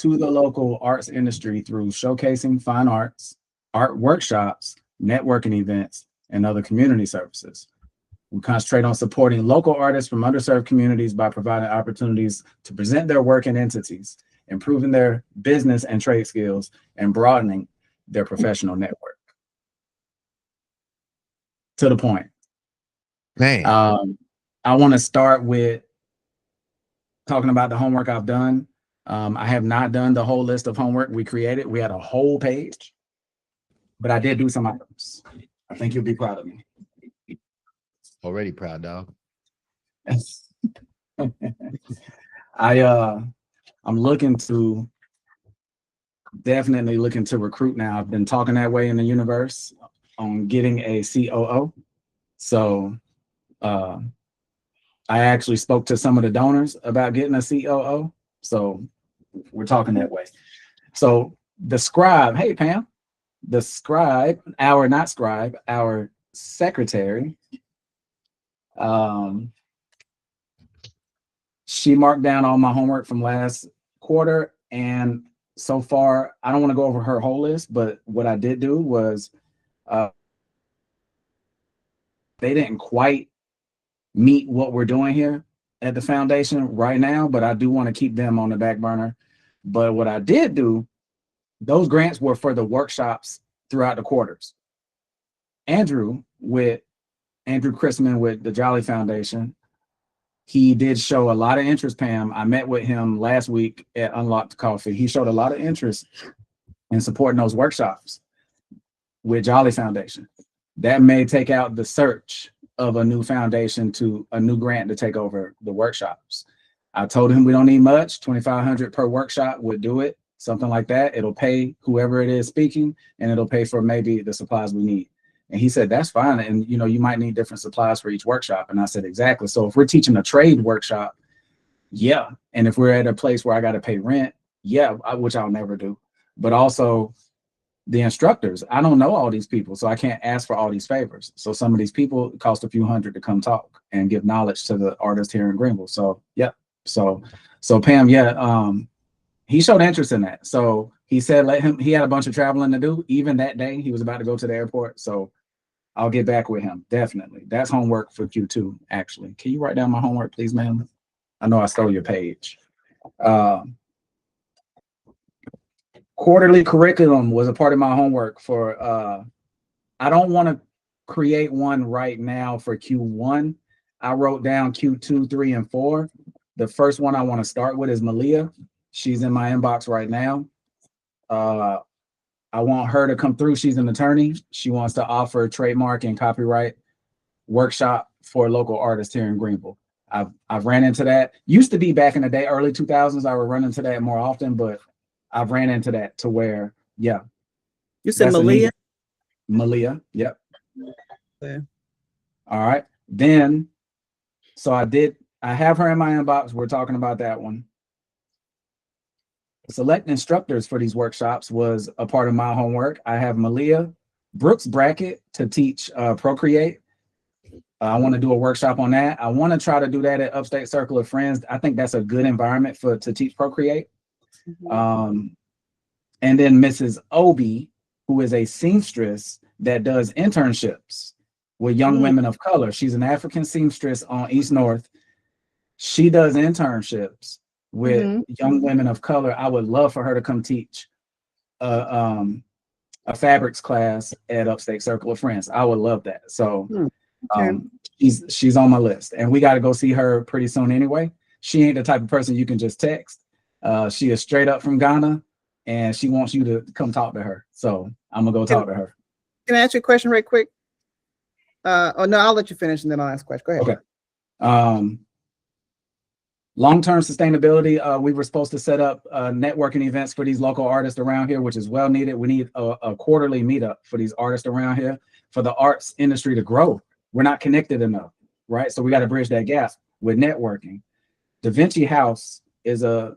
to the local arts industry through showcasing fine arts, art workshops, networking events, and other community services. We concentrate on supporting local artists from underserved communities by providing opportunities to present their work in entities, improving their business and trade skills, and broadening their professional network. To the point. Man. I want to start with talking about the homework I've done. I have not done the whole list of homework we created. We had a whole page, but I did do some items. I think you'll be proud of me. Already proud, dog. I'm definitely looking to recruit now. I've been talking that way in the universe on getting a COO. So I actually spoke to some of the donors about getting a COO. So we're talking that way. So the scribe, hey Pam, the scribe, our secretary, she marked down all my homework from last quarter, and so far, I don't want to go over her whole list, but what I did do was they didn't quite meet what we're doing here at the foundation right now, but I do want to keep them on the back burner. But what I did do, those grants were for the workshops throughout the quarters. Andrew Chrisman with the Jolly Foundation, he did show a lot of interest, Pam. I met with him last week at Unlocked Coffee. He showed a lot of interest in supporting those workshops with Jolly Foundation. That may take out the search of a new foundation to a new grant to take over the workshops. I told him we don't need much, $2,500 per workshop would do it, something like that. It'll pay whoever it is speaking, and it'll pay for maybe the supplies we need. And he said, that's fine. And, you know, you might need different supplies for each workshop. And I said, exactly. So if we're teaching a trade workshop, yeah. And if we're at a place where I got to pay rent, yeah, which I'll never do. But also the instructors, I don't know all these people, so I can't ask for all these favors. So some of these people cost a few hundred to come talk and give knowledge to the artists here in Greenville. So, yeah. So Pam, yeah, he showed interest in that. So he said, he had a bunch of traveling to do. Even that day, he was about to go to the airport. So I'll get back with him, definitely. That's homework for Q2, actually. Can you write down my homework, please, ma'am? I know I stole your page. Quarterly curriculum was a part of my homework for, I don't want to create one right now for Q1. I wrote down Q2, 3, and 4. The first one I want to start with is Malia. She's in my inbox right now. I want her to come through. She's an attorney. She wants to offer trademark and copyright workshop for local artists here in Greenville. I've ran into that. Used to be back in the day, early 2000s, I would run into that more often, but I've ran into that to where, yeah. You said Malia? Malia, yep. Okay. All right. Then, so I have her in my inbox. We're talking about that one. Select instructors for these workshops was a part of my homework. I have Malia Brooks Brackett to teach Procreate. I want to do a workshop on that. I want to try to do that at Upstate Circle of Friends. I think that's a good environment to teach Procreate. Mm-hmm. And then Mrs. Obi, who is a seamstress that does internships with young women of color. She's an African seamstress on East North. She does internships with young women of color. I would love for her to come teach a fabrics class at Upstate Circle of Friends. I would love that. So she's on my list, and we got to go see her pretty soon anyway. She ain't the type of person you can just text. She is straight up from Ghana, and she wants you to come talk to her. So I'm gonna go talk to her. Can I ask you a question right quick? Oh no, I'll let you finish and then I'll ask a question. Go ahead. Okay. Long-term sustainability, we were supposed to set up networking events for these local artists around here, which is well needed. We need a quarterly meetup for these artists around here, for the arts industry to grow. We're not connected enough, right? So we got to bridge that gap with networking. Da Vinci House is a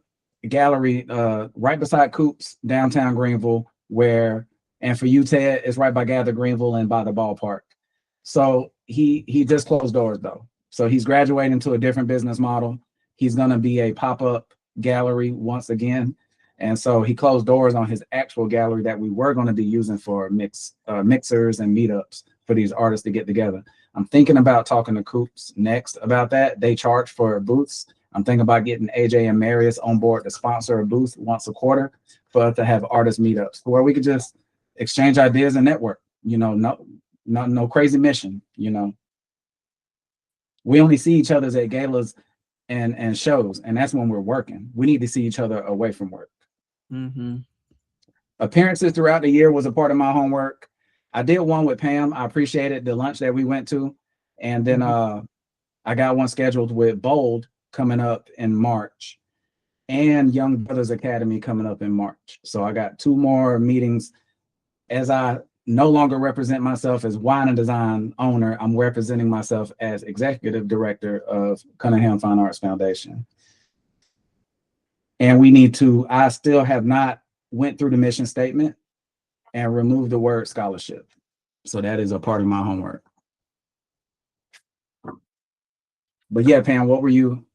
gallery right beside Coops, downtown Greenville, and for you, Ted, it's right by Gather Greenville and by the ballpark. So he just closed doors though. So he's graduating to a different business model. He's going to be a pop-up gallery once again. And so he closed doors on his actual gallery that we were going to be using for mixers and meetups for these artists to get together. I'm thinking about talking to Coops next about that. They charge for booths. I'm thinking about getting AJ and Marius on board to sponsor a booth once a quarter for us to have artist meetups where we could just exchange ideas and network. You know, no crazy mission. You know, we only see each other at galas and shows, and that's when we're working. We need to see each other away from work. Mm-hmm. Appearances throughout the year was a part of my homework. I did one with Pam. I appreciated the lunch that we went to. And then I got one scheduled with Bold coming up in March and Young Brothers Academy coming up in March. So I got 2 more meetings. As I no longer represent myself as wine and design owner, I'm representing myself as executive director of Cunningham Fine Arts Foundation. And I still have not went through the mission statement and removed the word scholarship. So that is a part of my homework. But yeah, Pam, were you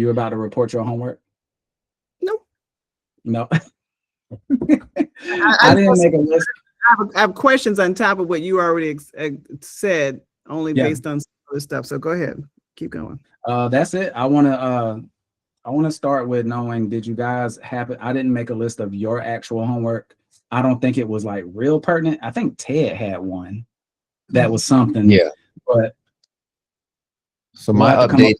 about to report your homework? Nope. No. I didn't make a list. I have questions on top of what you already said, only based on some other stuff. So go ahead, keep going. That's it. I want to start with knowing, did you guys have it? I didn't make a list of your actual homework. I don't think it was like real pertinent. I think Ted had one that was something. Yeah. But so my update,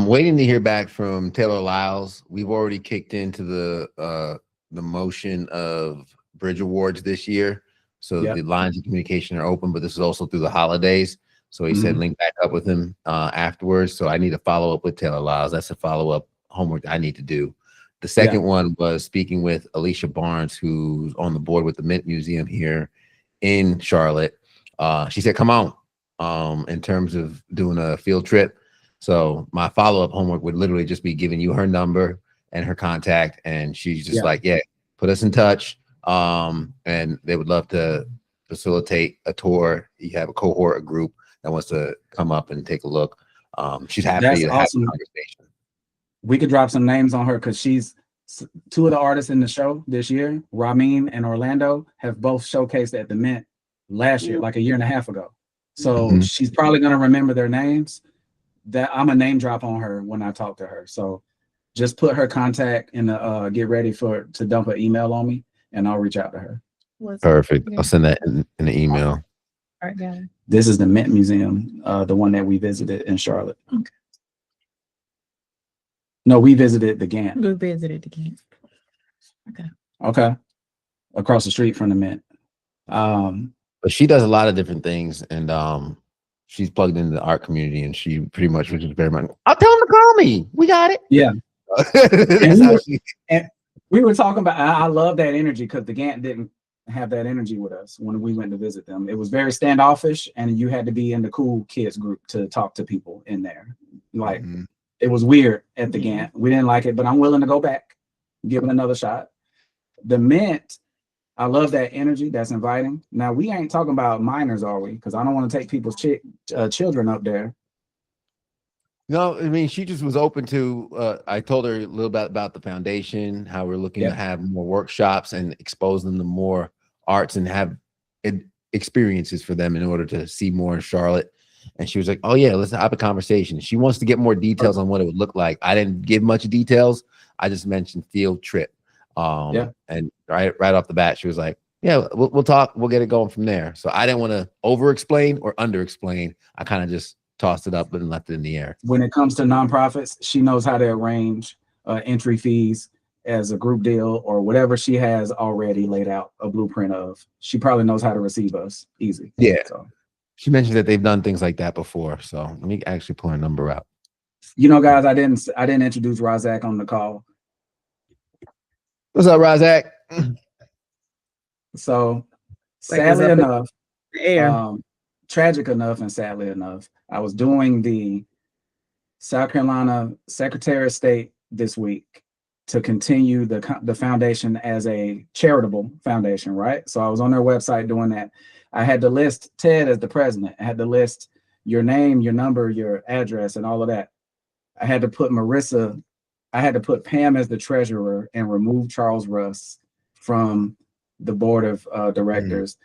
waiting to hear back from Taylor Lyles. We've already kicked into the motion of Bridge Awards this year. So the lines of communication are open, but this is also through the holidays. So he said link back up with him afterwards. So I need to follow up with Taylor Lyles. That's a follow-up homework I need to do. The second one was speaking with Alicia Barnes, who's on the board with the Mint Museum here in Charlotte. She said, come on, in terms of doing a field trip. So my follow-up homework would literally just be giving you her number and her contact. And she's just like, yeah, put us in touch. And they would love to facilitate a tour. You have a cohort, a group that wants to come up and take a look. She's happy to have a conversation. We could drop some names on her because she's 2 of the artists in the show this year, Ramin and Orlando, have both showcased at the Mint last year, like a year and a half ago. So she's probably going to remember their names. That I'm a name drop on her when I talk to her. So just put her contact in the get ready to dump an email on me, and I'll reach out to her. Perfect. I'll send that in the email. All right, got it. This is the Mint Museum, the one that we visited in Charlotte. Okay. No, we visited the Gantt. We visited the Gantt. Okay. Okay. Across the street from the Mint. But she does a lot of different things, and she's plugged into the art community, and she pretty much was just very much, I'll tell them to call me. We got it. Yeah. and we were talking about, I love that energy because the Gantt didn't have that energy with us when we went to visit them. It was very standoffish, and you had to be in the cool kids group to talk to people in there. Like, it was weird at the Gantt. We didn't like it, but I'm willing to go back, give it another shot. The Mint, I love that energy. That's inviting. Now, we ain't talking about minors, are we? Because I don't want to take people's children up there. No, I mean, she just was open to, I told her a little bit about the foundation, how we're looking to have more workshops and expose them to more arts and have experiences for them in order to see more in Charlotte. And she was like, oh yeah, let's have a conversation. She wants to get more details on what it would look like. I didn't give much details. I just mentioned field trip. And right off the bat, she was like, yeah, we'll talk. We'll get it going from there. So I didn't want to over explain or under explain. I kind of just tossed it up and left it in the air. When it comes to nonprofits, she knows how to arrange entry fees as a group deal or whatever she has already laid out a blueprint of. She probably knows how to receive us easy. Yeah. So she mentioned that they've done things like that before. So let me actually pull her number out. You know, guys, I didn't introduce Razak on the call. What's up, Razak? So sadly enough, tragic enough and sadly enough, I was doing the South Carolina Secretary of State this week to continue the foundation as a charitable foundation, right? So I was on their website doing that. I had to list Ted as the president. I had to list your name, your number, your address, and all of that. I had to put Marissa I had to put Pam as the treasurer and remove Charles Russ from the board of directors.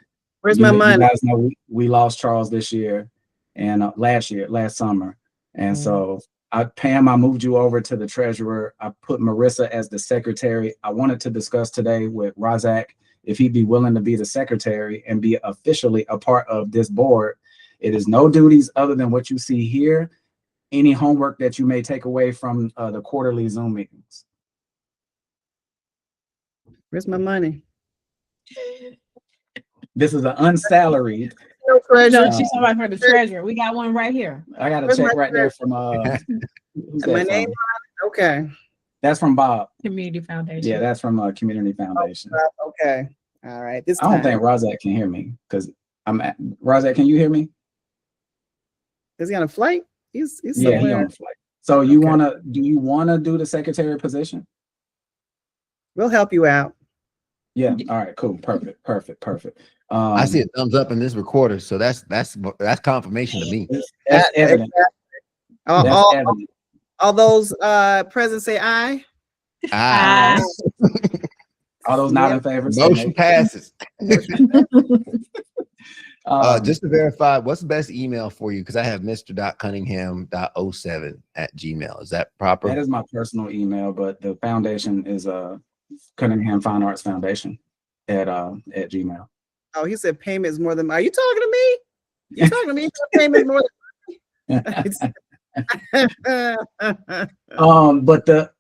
Where's my money? You guys know we lost Charles this year and last summer. And so Pam, I moved you over to the treasurer. I put Marissa as the secretary. I wanted to discuss today with Razak if he'd be willing to be the secretary and be officially a part of this board. It is no duties other than what you see here. Any homework that you may take away from the quarterly Zoom meetings. Where's my money? This is an unsalaried. No, she's talking about for the treasurer. We got one right here. I got a check right there from who's that my name from? Okay. That's from Bob. Community Foundation. Yeah, that's from Community Foundation. Okay. All right. This I don't think Razak can hear me because Razak, can you hear me? Is he on a flight? He's yeah, he's on a flight. So do you wanna do the secretary position? We'll help you out. Yeah. All right. Cool. Perfect. I see a thumbs up in this recorder, so that's confirmation to me. That's evident. Exactly. All those present say aye. Aye. All those not in favor. Motion passes. Just to verify, what's the best email for you? Because I have mr.cunningham.07@gmail. Is that proper? That is my personal email, but the foundation is Cunningham Fine Arts Foundation at Gmail. Oh, he said payment is more than. Are you talking to me? You talking to me? Payment more than.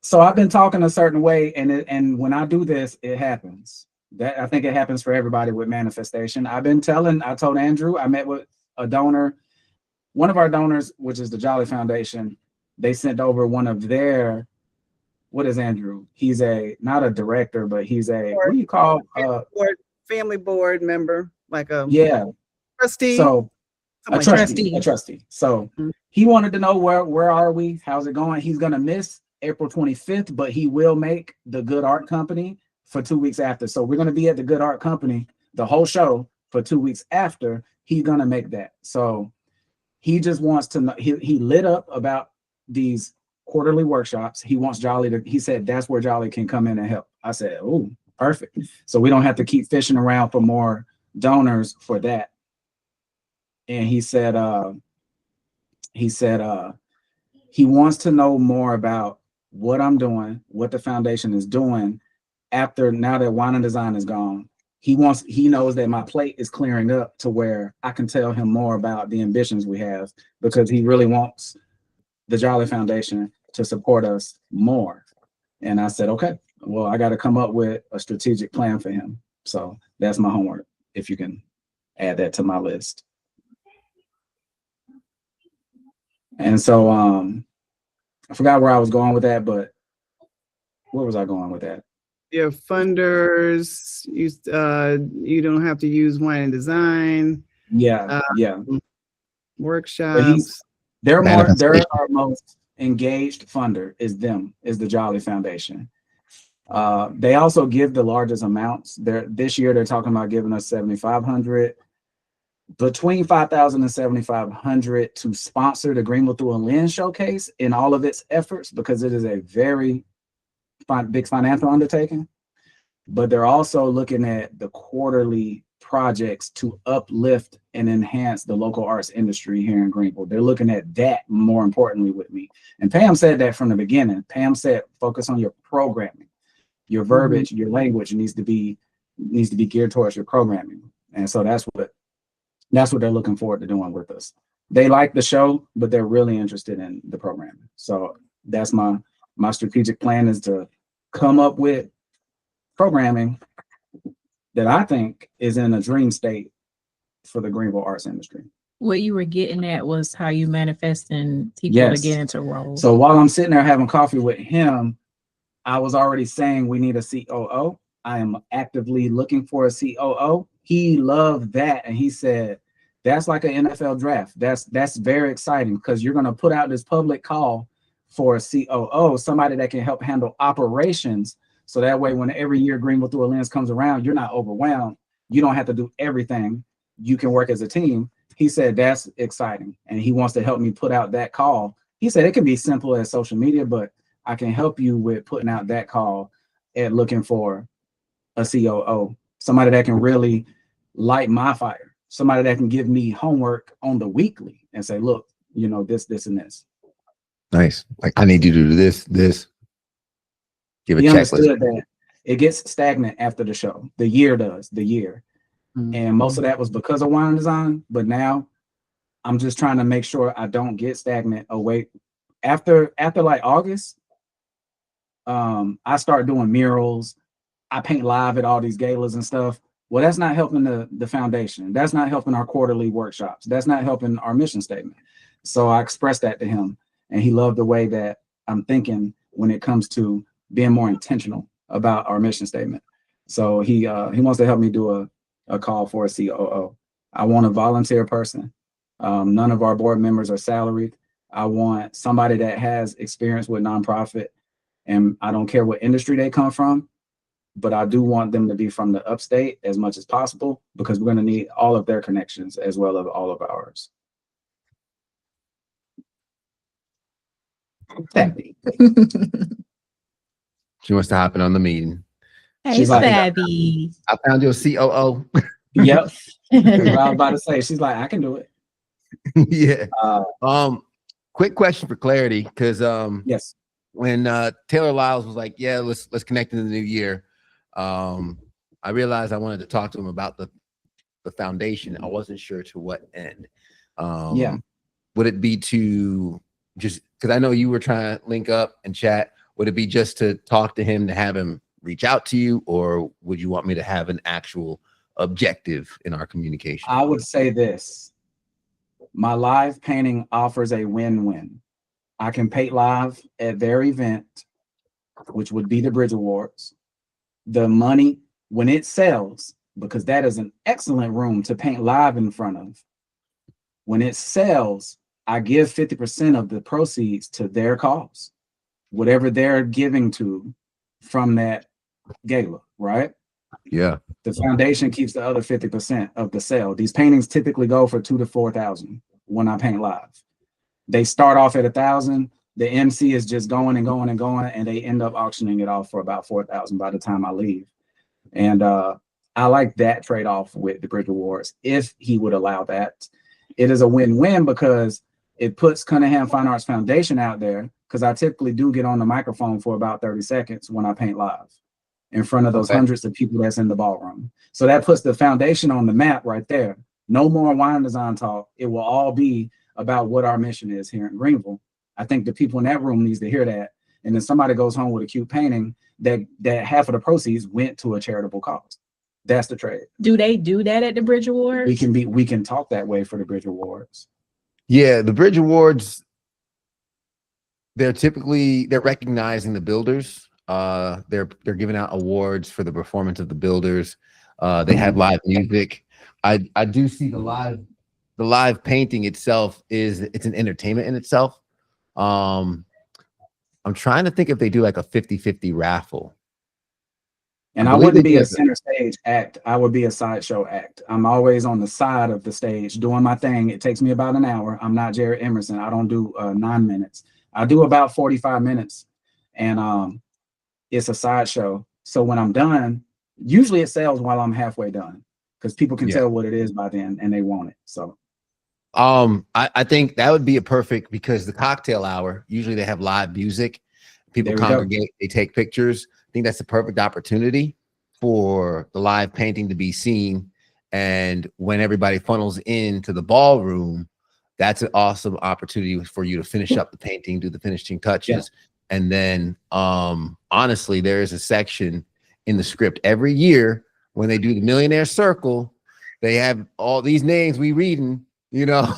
So I've been talking a certain way, and when I do this, it happens. That I think it happens for everybody with manifestation. I told Andrew, I met with a donor, one of our donors, which is the Jolly Foundation. They sent over one of their, what is Andrew? He's not a director, but he's what do you call family board member, like a trustee. So a trustee. So he wanted to know where are we? How's it going? He's gonna miss April 25th, but he will make the Good Art Company for 2 weeks after. So we're gonna be at the Good Art Company, the whole show, for 2 weeks after. He's gonna make that. So he just wants to know. He lit up about these quarterly workshops. He wants Jolly he said that's where Jolly can come in and help. I said, oh, perfect. So we don't have to keep fishing around for more donors for that. And he said he wants to know more about what I'm doing, what the foundation is doing now that Wine and Design is gone. He knows that my plate is clearing up to where I can tell him more about the ambitions we have, because he really wants the Jolly Foundation to support us more. And I said, okay, well, I got to come up with a strategic plan for him. So that's my homework, if you can add that to my list. And so I forgot where I was going with that, but where was I going with that? Your funders, you don't have to use Wine and Design. Yeah. Workshops. Their our most engaged funder is the Jolly Foundation. They also give the largest amounts. This year they're talking about giving us $7,500, between $5,000 and $7,500 to sponsor the Greenville Through a Lens showcase in all of its efforts, because it is a very big financial undertaking. But they're also looking at the quarterly projects to uplift and enhance the local arts industry here in Greenville. They're looking at that more importantly with me. And Pam said that from the beginning. Pam said, focus on your programming, your verbiage, your language needs to be geared towards your programming. And so that's what they're looking forward to doing with us. They like the show, but they're really interested in the programming. So that's my strategic plan, is to come up with programming that I think is in a dream state for the Greenville arts industry. What you were getting at was how you manifesting people to get into roles. So while I'm sitting there having coffee with him, I was already saying we need a COO. I am actively looking for a COO. He loved that, and he said, that's like an NFL draft. That's very exciting, because you're going to put out this public call for a COO, somebody that can help handle operations. So that way, when every year Greenville Through a Lens comes around, you're not overwhelmed. You don't have to do everything. You can work as a team. He said that's exciting, and he wants to help me put out that call. He said it can be simple as social media, but I can help you with putting out that call and looking for a COO, somebody that can really light my fire, somebody that can give me homework on the weekly and say, look, you know, this, and this. Nice. Like, I need you to do this. Give a He checklist. understood that it gets stagnant after the show. The year. Mm-hmm. And most of that was because of wine design. But now I'm just trying to make sure I don't get stagnant away. After like August, I start doing murals. I paint live at all these galas and stuff. Well, that's not helping the foundation. That's not helping our quarterly workshops. That's not helping our mission statement. So I expressed that to him, and he loved the way that I'm thinking when it comes to being more intentional about our mission statement. So he wants to help me do a call for a COO. I want a volunteer person. None of our board members are salaried. I want somebody that has experience with nonprofit, and I don't care what industry they come from, but I do want them to be from the upstate as much as possible, because we're going to need all of their connections as well as all of ours. Fabby. She wants to hop in on the meeting. Hey, she's like, Fabby. I found you a COO. Yep. What I was about to say. She's like, I can do it. Yeah. Quick question for clarity, because yes, when Taylor Lyles was like, yeah, let's connect in the new year, I realized I wanted to talk to him about the foundation. I wasn't sure to what end. Yeah. Would it be to just, because I know you were trying to link up and chat, would it be just to talk to him, to have him reach out to you, or would you want me to have an actual objective in our communication? I would say this. My live painting offers a win-win. I can paint live at their event, which would be the Bridge Awards. The money, when it sells, because that is an excellent room to paint live in front of. When it sells, I give 50% of the proceeds to their cause, whatever they're giving to from that gala, right? Yeah. The foundation keeps the other 50% of the sale. These paintings typically go for $2,000 to $4,000 when I paint live. They start off at $1,000. The MC is just going and going and going, and they end up auctioning it off for about $4,000 by the time I leave. And I like that trade-off with the Bridge Awards, if he would allow that. It is a win-win because it puts Cunningham Fine Arts Foundation out there, because I typically do get on the microphone for about 30 seconds when I paint live in front of those hundreds of people that's in the ballroom. So that puts the foundation on the map right there. No more wine design talk. It will all be about what our mission is here in Greenville. I think the people in that room needs to hear that. And then somebody goes home with a cute painting that half of the proceeds went to a charitable cause. That's the trade. Do they do that at the Bridge Awards? We can talk that way for the Bridge Awards. Yeah, the Bridge Awards, they're recognizing the builders. They're giving out awards for the performance of the builders. They have live music. I do see the live painting itself it's an entertainment in itself. I'm trying to think if they do like a 50-50 raffle. And I wouldn't be a center stage act. I would be a sideshow act. I'm always on the side of the stage doing my thing. It takes me about an hour. I'm not Jared Emerson. I don't do 9 minutes. I do about 45 minutes. And it's a sideshow. So when I'm done, usually it sells while I'm halfway done, because people can tell what it is by then and they want it. So I think that would be a perfect, because the cocktail hour, usually they have live music. People congregate, they take pictures. I think that's a perfect opportunity for the live painting to be seen. And when everybody funnels into the ballroom, that's an awesome opportunity for you to finish up the painting, do the finishing touches. Yeah. And then honestly, there is a section in the script every year when they do the Millionaire Circle. They have all these names we reading, you know,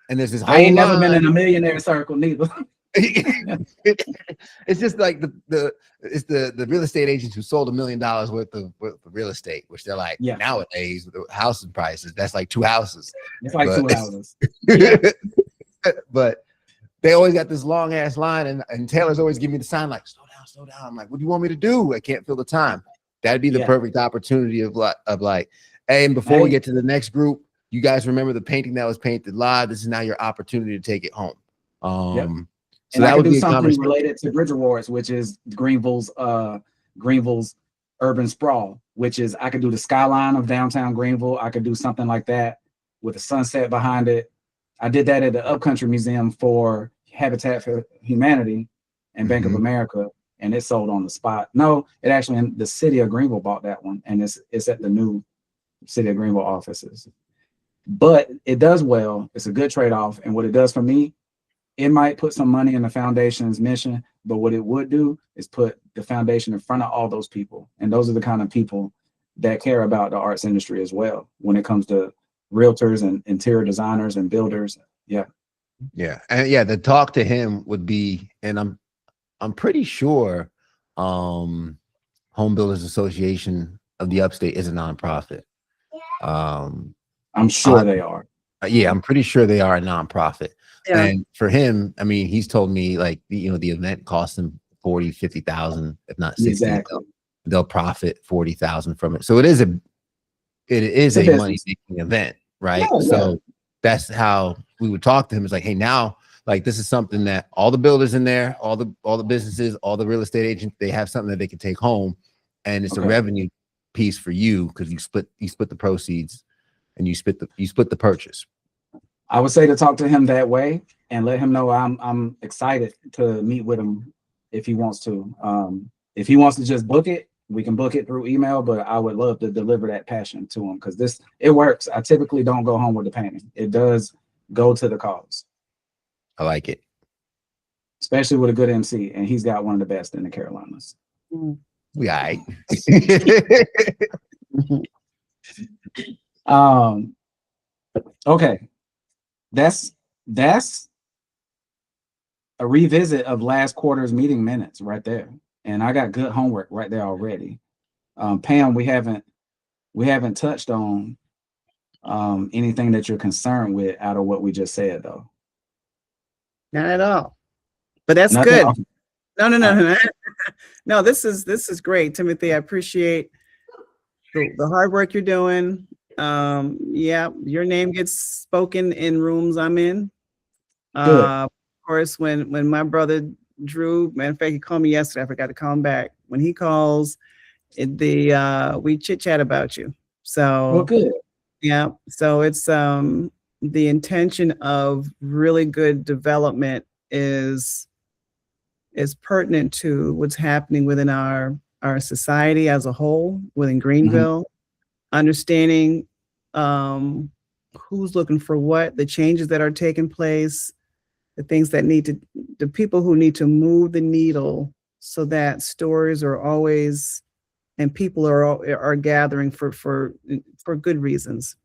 and there's this whole I ain't never been in a Millionaire Circle neither. It's just like the real estate agents who sold $1 million worth of real estate, which they're like, nowadays with the house prices, that's like 2 houses. It's like 2 houses. But they always got this long ass line, and Taylor's always giving me the sign like, slow down. I'm like, what do you want me to do? I can't fill the time. That'd be the perfect opportunity of like, hey, and before we get to the next group, you guys remember the painting that was painted live. This is now your opportunity to take it home. So that I would could be do a something conversation. related to Bridge Awards, which is Greenville's urban sprawl, which is I could do the skyline of downtown Greenville. I could do something like that with a sunset behind it. I did that at the Upcountry Museum for Habitat for Humanity and Bank of America, and it sold on the spot. No, it actually, the city of Greenville bought that one, and it's at the new city of Greenville offices. But it does well. It's a good trade-off, and what it does for me, it might put some money in the foundation's mission, but what it would do is put the foundation in front of all those people. And those are the kind of people that care about the arts industry as well when it comes to realtors and interior designers and builders. Yeah. Yeah. And yeah, the talk to him would be, and I'm pretty sure Home Builders Association of the Upstate is a nonprofit. I'm sure they are. Yeah, I'm pretty sure they are a nonprofit. Yeah. And for him, I mean, he's told me like, you know, the event costs him 40, 50,000, if not 60. Exactly. They'll profit 40,000 from it. So it is a money making event, right? Yeah, so that's how we would talk to him. It's like, hey, now, like, this is something that all the builders in there, all the businesses, all the real estate agents, they have something that they can take home, and it's a revenue piece for you because you split the proceeds and you split the purchase. I would say to talk to him that way and let him know I'm excited to meet with him if he wants to. If he wants to just book it, we can book it through email, but I would love to deliver that passion to him because it works. I typically don't go home with the painting. It does go to the cause. I like it. Especially with a good MC, and he's got one of the best in the Carolinas. We all right. Okay. That's a revisit of last quarter's meeting minutes right there. And I got good homework right there already. Pam, we haven't touched on anything that you're concerned with out of what we just said, though. Not at all. But that's Nothing? good. Okay. No. No, this is great, Timothy. I appreciate the hard work you're doing. Yeah, your name gets spoken in rooms I'm in. Of course, when my brother Drew, matter of fact, he called me yesterday. I forgot to call him back. When he calls, we chit chat about you. So well, good. Yeah. So it's the intention of really good development is pertinent to what's happening within our society as a whole, within Greenville, understanding who's looking for what, the changes that are taking place, the things that the people who need to move the needle so that stories are always, and people are gathering for good reasons.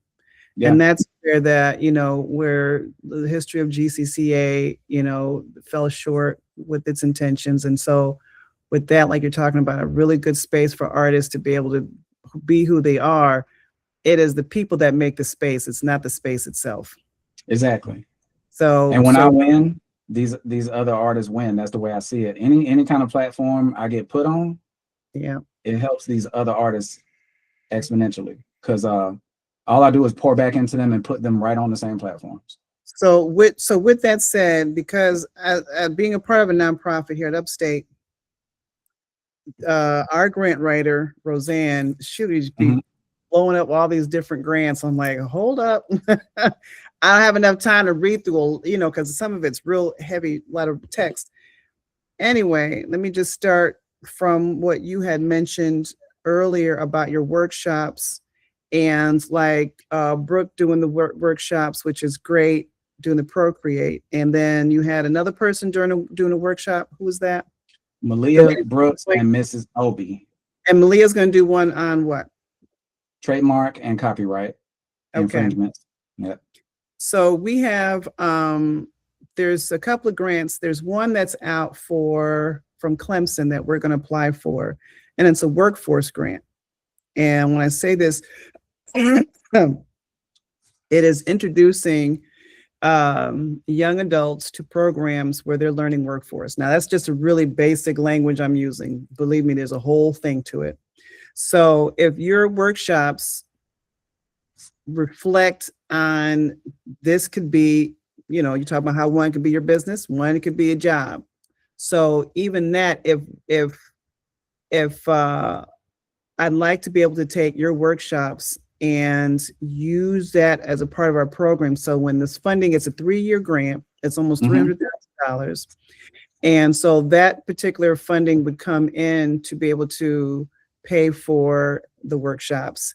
Yeah. And that's where where the history of GCCA, fell short with its intentions. And so with that, like you're talking about, a really good space for artists to be able to be who they are. It is the people that make the space. It's not the space itself. Exactly. So, and when I win, these other artists win. That's the way I see it. Any kind of platform I get put on, yeah, it helps these other artists exponentially because all I do is pour back into them and put them right on the same platforms. So with that said, because being a part of a nonprofit here at Upstate, our grant writer Roseanne, she would be blowing up all these different grants. I'm like, hold up. I don't have enough time to read through, because some of it's real heavy, a lot of text. Anyway, let me just start from what you had mentioned earlier about your workshops and like Brooke doing the workshops, which is great, doing the Procreate. And then you had another person doing a workshop. Who was that? Malia Brooks and Mrs. Obi. And Malia's going to do one on what? Trademark and copyright infringements. Yep. So we have, there's a couple of grants. There's one that's out from Clemson that we're going to apply for, and it's a workforce grant. And when I say this, it is introducing young adults to programs where they're learning workforce. Now, that's just a really basic language I'm using. Believe me, there's a whole thing to it. So if your workshops reflect on, this could be you know, you talk about how one could be your business, one could be a job. So even that, if I'd like to be able to take your workshops and use that as a part of our program. So when this funding, it's a 3-year grant, it's almost $300,000. And so that particular funding would come in to be able to pay for the workshops,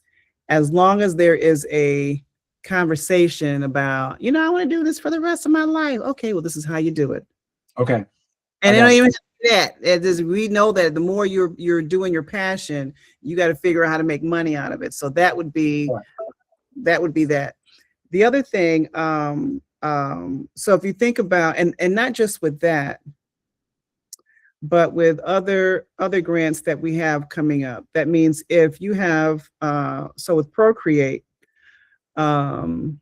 as long as there is a conversation about, you know, I want to do this for the rest of my life. Okay, well, this is how you do it. Okay. And they don't even do that. It is, we know that the more you're doing your passion, you got to figure out how to make money out of it. So that would be that. The other thing, so if you think about, and not just with that, but with other grants that we have coming up, that means if you have, so with Procreate, having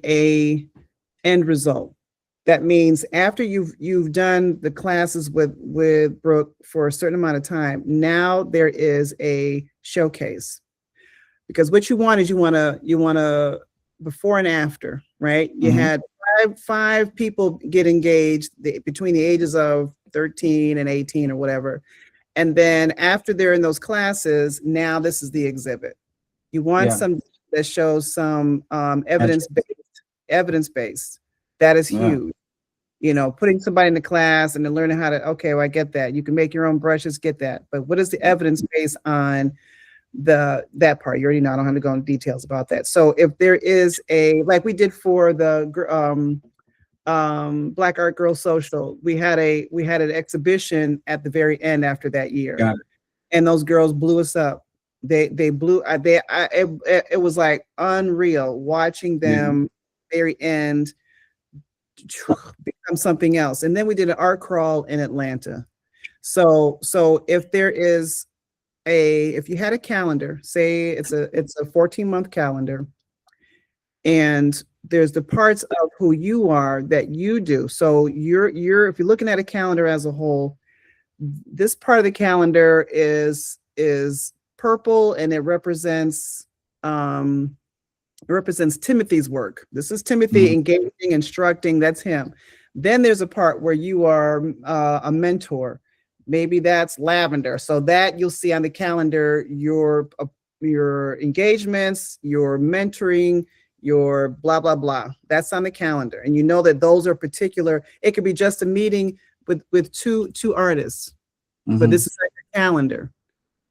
a end result. That means after you've done the classes with Brooke for a certain amount of time, now there is a showcase. Because what you want is you want to before and after, right? You had five people get engaged between the ages of 13 and 18 or whatever. And then after they're in those classes, now this is the exhibit. You want some that shows some evidence-based. That is huge. You know, putting somebody in the class and then learning how to, okay, well, I get that. You can make your own brushes, get that. But what is the evidence base on that part? You already know, I don't have to go into details about that. So if there is like we did for the Black Art Girl Social, we had an exhibition at the very end after that year. Got it. And those girls blew us up. They blew, it was like unreal watching them very end become something else. And then we did an art crawl in Atlanta. So if there is if you had a calendar, say it's a 14-month calendar, and there's the parts of who you are that you do. So you're if you're looking at a calendar as a whole, this part of the calendar is purple, and it represents Timothy's work. This is Timothy engaging, instructing, that's him. Then there's a part where you are a mentor. Maybe that's lavender. So that you'll see on the calendar, your engagements, your mentoring, your blah, blah, blah. That's on the calendar. And you know that those are particular. It could be just a meeting with two artists, but this is on your calendar.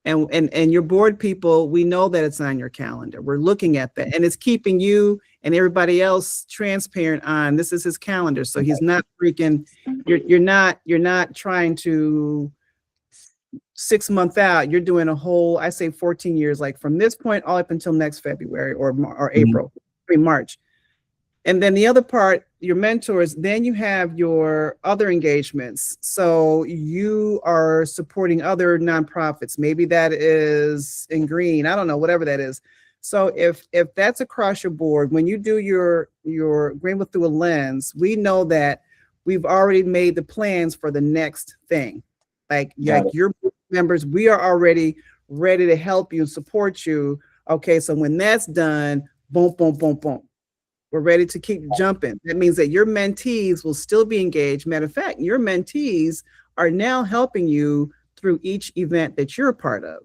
And your board people, we know that it's on your calendar. We're looking at that, and it's keeping you and everybody else transparent on this is his calendar. So he's not freaking, you're not trying to 6 months out. You're doing a whole, I say 14 years, like from this point all up until next February or April, March. And then the other part, your mentors, then you have your other engagements. So you are supporting other nonprofits. Maybe that is in green, I don't know, whatever that is. So if that's across your board, when you do your Greenville Through a Lens, we know that we've already made the plans for the next thing. Like your board members, we are already ready to help you and support you. Okay, so when that's done, boom, boom, boom, boom. We're ready to keep jumping. That means that your mentees will still be engaged. Matter of fact, your mentees are now helping you through each event that you're a part of.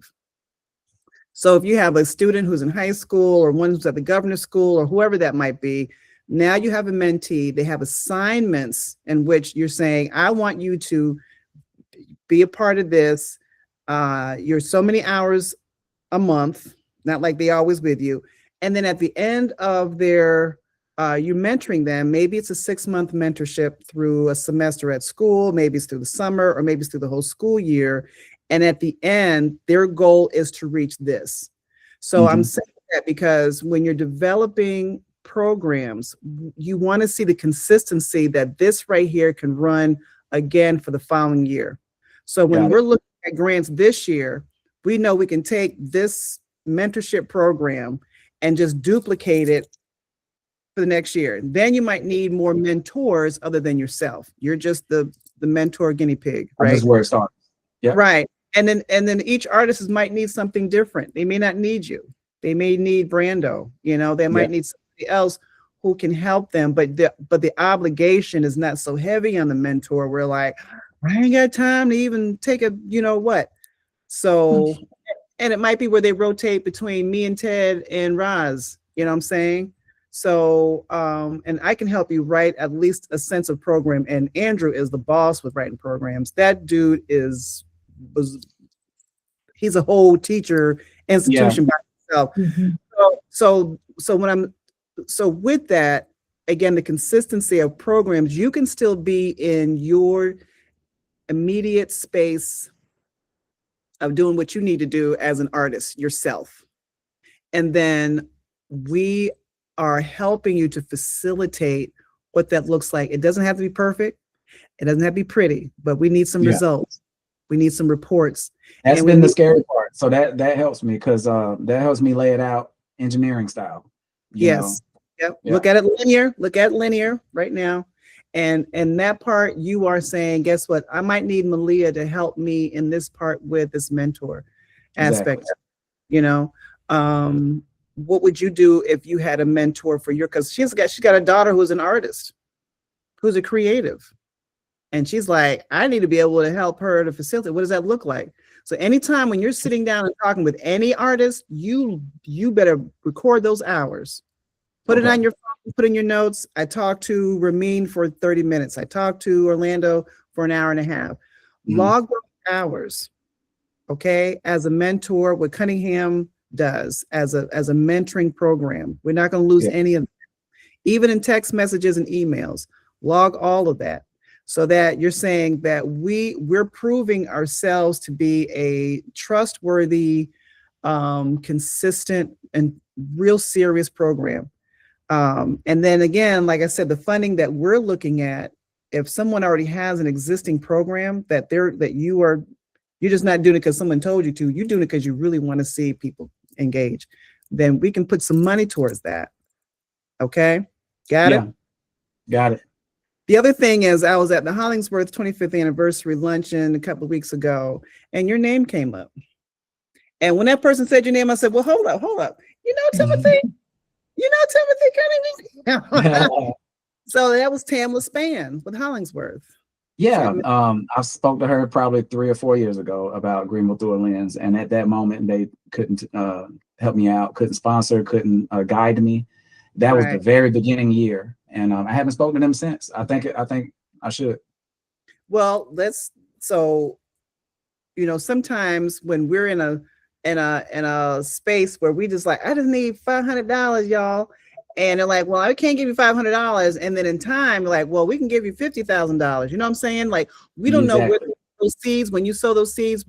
So if you have a student who's in high school or one who's at the governor's school or whoever that might be, now you have a mentee. They have assignments in which you're saying, I want you to be a part of this. You're so many hours a month, not like they always with you. And then at the end of their you're mentoring them. Maybe it's a 6-month mentorship through a semester at school, maybe it's through the summer, or maybe it's through the whole school year. And at the end, their goal is to reach this. So I'm saying that because when you're developing programs, you want to see the consistency that this right here can run again for the following year. So when we're looking at grants this year, we know we can take this mentorship program and just duplicate it for the next year. Then you might need more mentors other than yourself. You're just the mentor guinea pig, right? That's where it starts. Yeah. Right. And then each artist might need something different. They may not need you. They may need Brando, they might need somebody else who can help them, but the obligation is not so heavy on the mentor. We're like, I ain't got time to even take a, what. So, and it might be where they rotate between me and Ted and Roz, you know what I'm saying? So, and I can help you write at least a sense of program. And Andrew is the boss with writing programs. That dude he's a whole teacher institution by himself. So with that, again, the consistency of programs, you can still be in your immediate space of doing what you need to do as an artist yourself. And then we are helping you to facilitate what that looks like. It doesn't have to be perfect. It doesn't have to be pretty, but we need some results. We need some reports. That's been the scary part. So that helps me, because that helps me lay it out engineering style. Yes. Yep. Yeah. Look at it linear right now. And that part, you are saying, guess what? I might need Malia to help me in this part with this mentor aspect. What would you do if you had a mentor for because she's got a daughter who's an artist, who's a creative. And she's like, I need to be able to help her to facilitate. What does that look like? So anytime when you're sitting down and talking with any artist, you better record those hours. Put it on your phone, put in your notes. I talked to Ramin for 30 minutes. I talked to Orlando for an hour and a half. Log those hours, okay? As a mentor, what Cunningham does as a mentoring program. We're not going to lose any of that. Even in text messages and emails, log all of that. So that you're saying that we're proving ourselves to be a trustworthy, consistent, and real serious program. And then again, like I said, the funding that we're looking at, if someone already has an existing program you're just not doing it because someone told you to, you're doing it because you really want to see people engage, then we can put some money towards that. Okay, got it? Got it. The other thing is, I was at the Hollingsworth 25th anniversary luncheon a couple of weeks ago, and your name came up. And when that person said your name, I said, well, hold up. You know Timothy? Cunningham? So that was Tamla Spann with Hollingsworth. Yeah, I spoke to her probably 3 or 4 years ago about Greenville Through a Lens. And at that moment, they couldn't help me out, couldn't sponsor, couldn't guide me. That was the very beginning year. And I haven't spoken to them since. I think I should. Well, sometimes when we're in a space where we just like, I just need $500, y'all. And they're like, well, I can't give you $500. And then in time, like, well, we can give you $50,000. You know what I'm saying? Like, we don't know where those seeds, when you sow those seeds,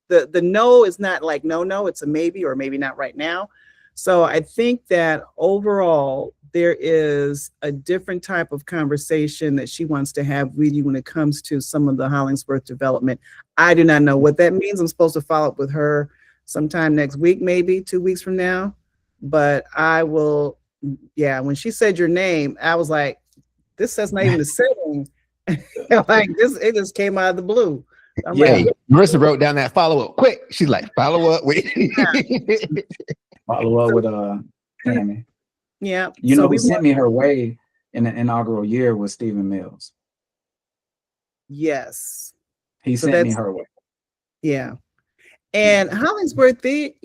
the no is not like, no, it's a maybe or maybe not right now. So I think that overall, there is a different type of conversation that she wants to have with you when it comes to some of the Hollingsworth development. I do not know what that means. I'm supposed to follow up with her sometime next week, maybe 2 weeks from now. But I will, when she said your name, I was like, that's not even the setting. Like this, it just came out of the blue. Like, Marissa wrote down that follow-up quick. She's like, follow up with follow up with Tammy. Yeah. Who sent me her way in the inaugural year was Stephen Mills. Yes. He sent me her way. Yeah. And Hollingsworth, but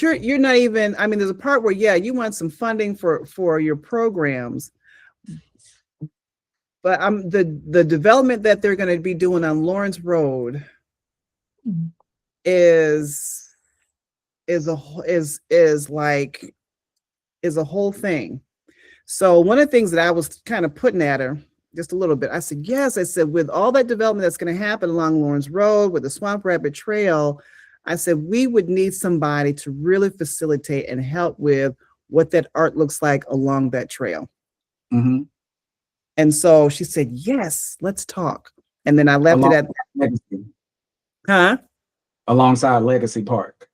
you're not even, I mean, there's a part where, you want some funding for your programs. But the development that they're going to be doing on Lawrence Road is a whole thing. So one of the things that I was kind of putting at her just a little bit, I said, yes, I said, with all that development that's going to happen along Lawrence Road with the Swamp Rabbit Trail, I said, we would need somebody to really facilitate and help with what that art looks like along that trail. Mm-hmm. And so she said, yes, let's talk. And then I left it at that. Alongside Legacy Park.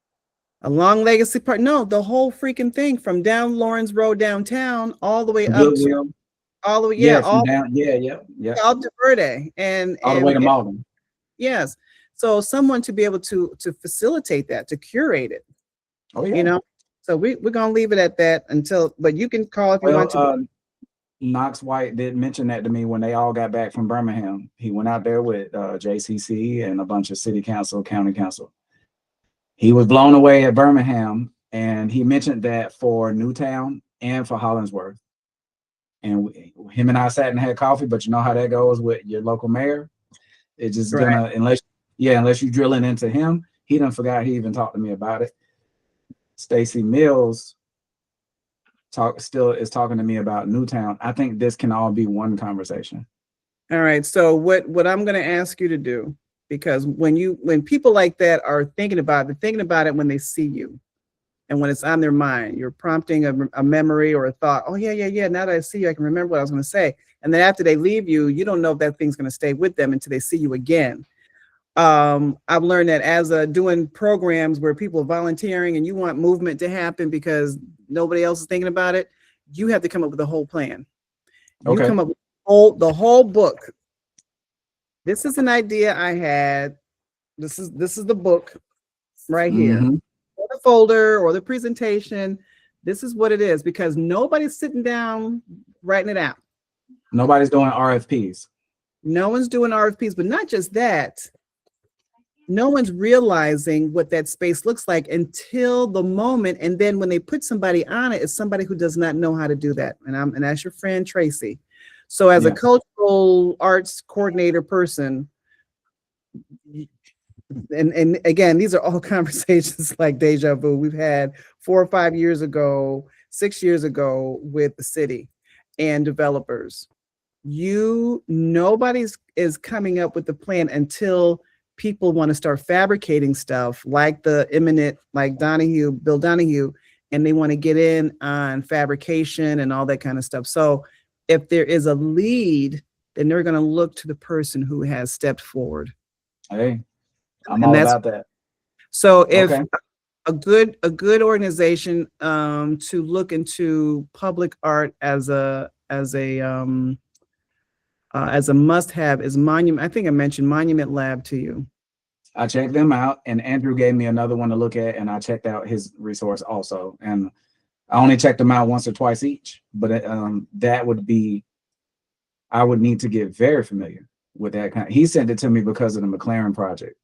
Along Legacy Park. No, the whole freaking thing from down Lawrence Road downtown all the way up to all to Verde and all the way to Malden. Yes. So someone to be able to facilitate that, to curate it, Oh yeah. you know. So we're gonna leave it at that until, but you can call if you want to. Knox White did mention that to me when they all got back from Birmingham. He went out there with JCC and a bunch of city council, county council. He was blown away at Birmingham, and he mentioned that for Newtown and for Hollingsworth. And him and I sat and had coffee, but you know how that goes with your local mayor. It's just gonna, unless you drilling into him, he done forgot he even talked to me about it. Stacy Mills is talking to me about Newtown. I think this can all be one conversation. All right. So what I'm going to ask you to do, because when people like that are thinking about it when they see you, and when it's on their mind, you're prompting a memory or a thought. Oh yeah. Now that I see you, I can remember what I was going to say. And then after they leave you, you don't know if that thing's going to stay with them until they see you again. I've learned that as doing programs where people are volunteering and you want movement to happen because nobody else is thinking about it, you have to come up with a whole plan. You come up with the whole book. This is an idea I had. This is the book right here, or the folder or the presentation. This is what it is, because nobody's sitting down writing it out. Nobody's doing RFPs. No one's doing RFPs, but not just that. No one's realizing what that space looks like until the moment. And then when they put somebody on it, it's somebody who does not know how to do that. And that's your friend, Tracy. So as a cultural arts coordinator person, and again, these are all conversations like deja vu we've had 4 or 5 years ago, 6 years ago with the city and developers. Nobody is coming up with the plan until people want to start fabricating stuff like the imminent, like Bill Donahue, and they want to get in on fabrication and all that kind of stuff. So if there is a lead, then they're going to look to the person who has stepped forward. Hey, I'm all about that. So if a good organization to look into public art as a must-have is Monument. I think I mentioned Monument Lab to you. I checked them out, and Andrew gave me another one to look at, and I checked out his resource also. And I only checked them out once or twice each, but that would be, I would need to get very familiar with that kind. He sent it to me because of the McLaren project.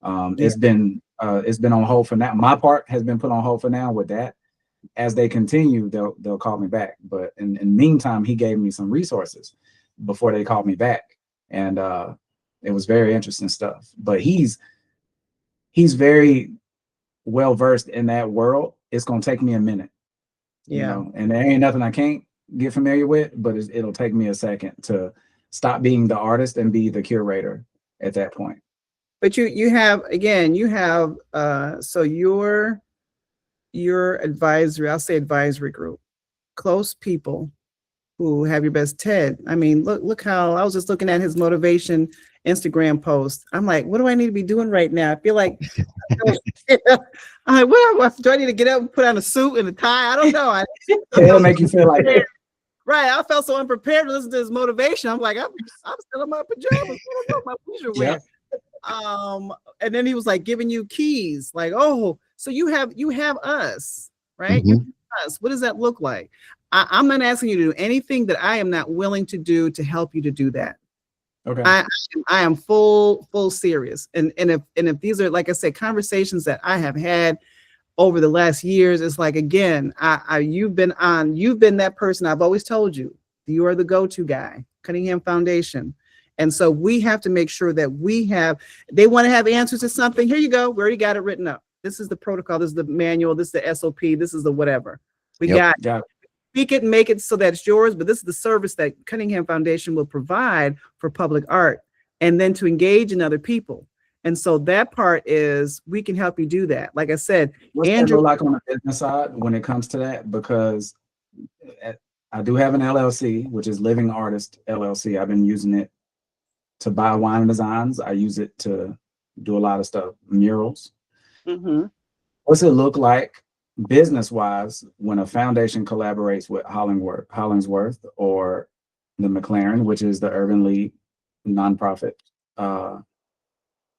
It's been on hold for now. My part has been put on hold for now with that. As they continue, they'll call me back. But in the meantime, he gave me some resources before they called me back, and it was very interesting stuff. But he's very well versed in that world. It's gonna take me a minute, you know, and there ain't nothing I can't get familiar with, but it'll take me a second to stop being the artist and be the curator at that point. But you have so your advisory, I'll say advisory group, close people who have your best. Ted, I mean, look how I was just looking at his motivation Instagram post. I'm like, what do I need to be doing right now? I feel like, what do I need to get up and put on a suit and a tie? I don't know. It'll make you feel like that. Right. I felt so unprepared to listen to his motivation. I'm like, I'm still in my pajamas. I don't know my leisure wear. And then he was like giving you keys, like, oh, so you have us, right? You have us. What does that look like? I'm not asking you to do anything that I am not willing to do to help you to do that. Okay. I am full serious. And if these are, like I said, conversations that I have had over the last years, it's like, again, you've been that person. I've always told you, you are the go-to guy, Cunningham Foundation. And so we have to make sure that they want to have answers to something. Here you go. We already got it written up. This is the protocol. This is the manual. This is the SOP. This is the whatever. We got it. Speak it and make it so that it's yours. But this is the service that Cunningham Foundation will provide for public art, and then to engage in other people. And so that part is, we can help you do that. Like I said, what's Andrew that like on the business side when it comes to that? Because I do have an LLC, which is Living Artist LLC. I've been using it to buy wine designs. I use it to do a lot of stuff, murals. What's it look like business-wise when a foundation collaborates with Hollingsworth or the McLaren, which is the Urban League nonprofit?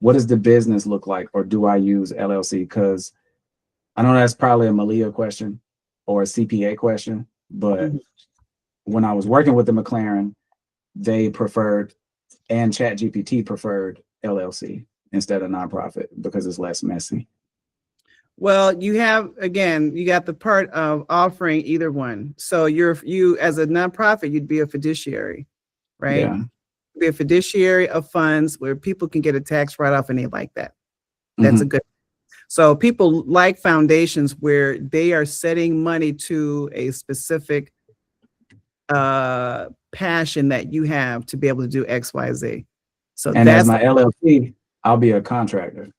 what does the business look like, or do I use LLC? Because I know that's probably a Malia question or a CPA question, but when I was working with the McLaren, they preferred, and ChatGPT preferred LLC instead of nonprofit because it's less messy. Well, you got the part of offering either one. So you as a nonprofit, you'd be a fiduciary, right? Yeah. Be a fiduciary of funds where people can get a tax write-off and they like that. That's a good. So people like foundations where they are setting money to a specific passion that you have to be able to do X, Y, Z. So and as my LLC, I'll be a contractor.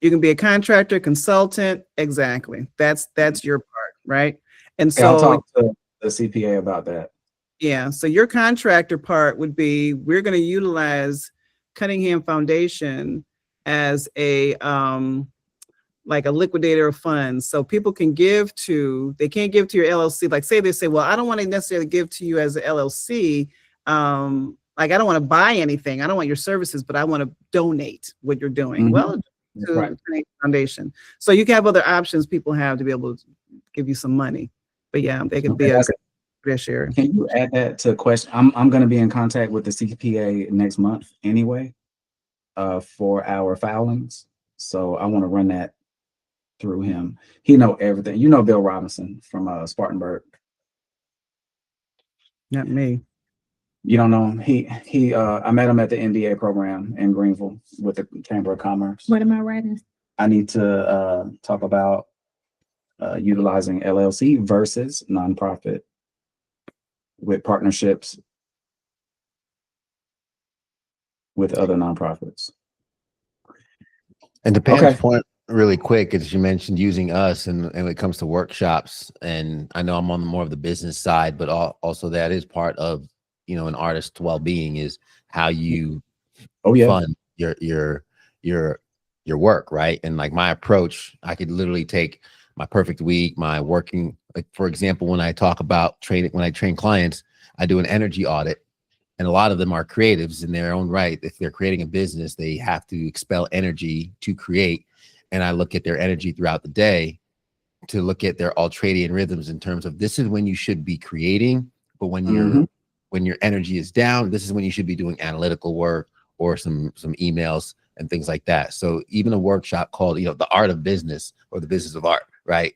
You can be a contractor, consultant. Exactly. That's your part, right? And so I'll talk to the CPA about that. Yeah. So your contractor part would be, we're going to utilize Cunningham Foundation as a like a liquidator of funds. So people can give to, they can't give to your LLC. Like say they say, well, I don't want to necessarily give to you as an LLC. Like I don't want to buy anything. I don't want your services, but I want to donate what you're doing. Well, to the foundation. So you can have other options people have to be able to give you some money. But yeah, they could be a share. Can you add that to question? I'm going to be in contact with the CPA next month anyway, for our filings. So I want to run that through him. He know everything. You know Bill Robinson from Spartanburg. Not me. You don't know him? He I met him at the MBA program in Greenville with the Chamber of Commerce. What am I writing? I need to talk about utilizing LLC versus nonprofit with partnerships with other nonprofits. And to Pam's point, really quick, as you mentioned, using us and when it comes to workshops, and I know I'm on more of the business side, but also that is part of, you know, an artist's well-being is how you fund your work, right? And like my approach, I could literally take my perfect week, my working, like for example, when I talk about training, when I train clients, I do an energy audit, and a lot of them are creatives in their own right. If they're creating a business, they have to expel energy to create, and I look at their energy throughout the day to look at their ultradian rhythms in terms of this is when you should be creating, but when your energy is down, this is when you should be doing analytical work or some emails and things like that. So even a workshop called, you know, the art of business or the business of art, right?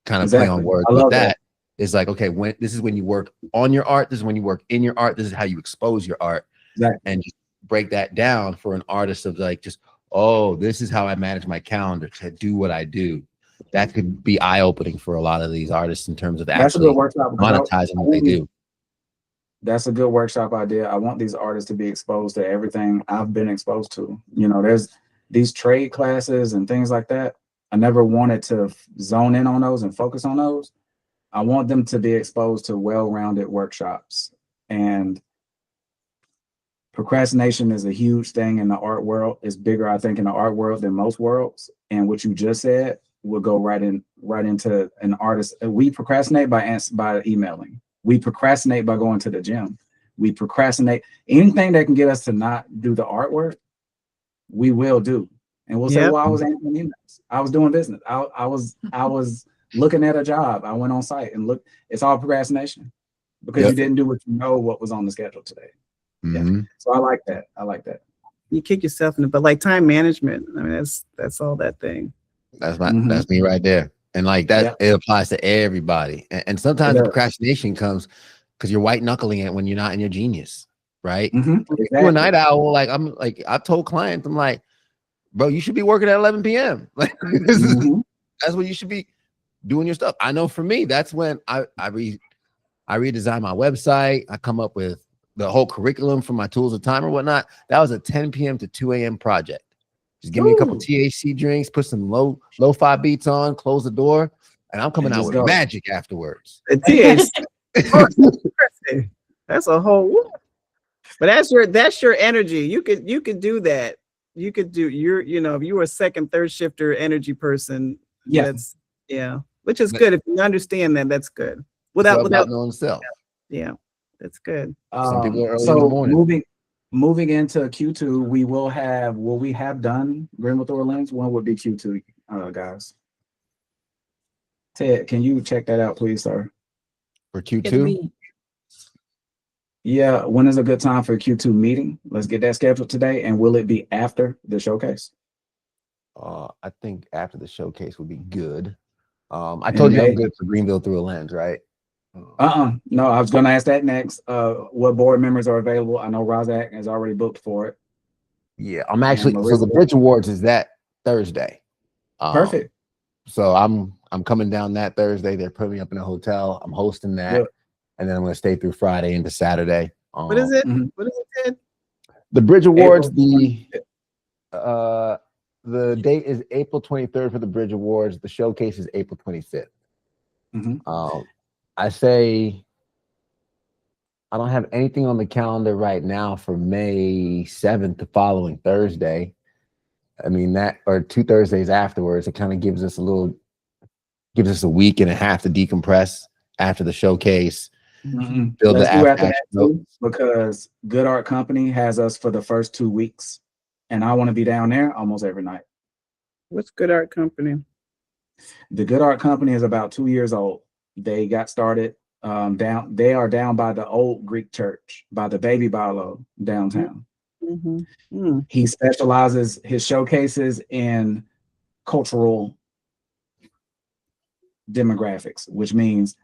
Kind of play on words with that. Is like, okay, when this is when you work on your art, this is when you work in your art, this is how you expose your art. And just break that down for an artist of like, just, oh, this is how I manage my calendar to do what I do. That could be eye-opening for a lot of these artists in terms of actually monetizing what they do. That's a good workshop idea. I want these artists to be exposed to everything I've been exposed to. You know, there's these trade classes and things like that. I never wanted to zone in on those and focus on those. I want them to be exposed to well-rounded workshops. And procrastination is a huge thing in the art world. It's bigger, I think, in the art world than most worlds. And what you just said will go right into an artist. We procrastinate by emailing. We procrastinate by going to the gym. We procrastinate anything that can get us to not do the artwork. We will do, and we'll say, "Well, I was answering emails. I was doing business. I was looking at a job. I went on site and looked." It's all procrastination because you didn't do what was on the schedule today. Yeah. So I like that. You kick yourself in the butt, like time management. I mean, that's all that thing. That's me right there. And like that, it applies to everybody. And sometimes the procrastination comes because you're white knuckling it when you're not in your genius, right? If you're a night owl, like I've told clients, I'm like, bro, you should be working at 11 p.m. Like that's when you should be doing your stuff. I know for me, that's when I redesign my website. I come up with the whole curriculum for my tools of time or whatnot. That was a 10 p.m. to 2 a.m. project. Just give me a couple THC drinks, put some lo-fi beats on, close the door, and I'm coming out with magic afterwards. THC. That's a whole. But that's your energy. You could do that. You could do if you were a second, third shifter energy person. Which is good. If you understand that, that's good. Without knowing self. Yeah, that's good. Some people are early in the morning. moving into Q2, will we have done Greenville Through A Lens? When would be Q2, guys? Ted, can you check that out, please, sir? For It'll Q2? be Yeah, when is a good time for a Q2 meeting? Let's get that scheduled today. And will it be after the showcase? I think after the showcase would be good. I In told you I'm May? good for Greenville Through a Lens, right? No, I was going to ask that next. What board members are available? I know Razak has already booked for it. Yeah, I'm actually, so the Marissa. Bridge Awards is that Thursday. Perfect. So I'm coming down that Thursday. They're putting me up in a hotel. I'm hosting that. Good. And then I'm going to stay through Friday into Saturday. What is it? Mhm. What is it, Ted? The Bridge Awards, April. the date is April 23rd for the Bridge Awards. The showcase is April 25th. Mhm. I say I don't have anything on the calendar right now for May 7th, the following Thursday. I mean, that or 2 Thursdays afterwards, it kind of gives us a week and a half to decompress after the showcase. Mhm. Build Let's the do after action that too, because Good Art Company has us for the first 2 weeks, and I want to be down there almost every night. What's Good Art Company? The Good Art Company is about 2 years old. They got started they are down by the old Greek church, by the Baby Barlow downtown. Mm-hmm. He specializes his showcases in cultural demographics, which means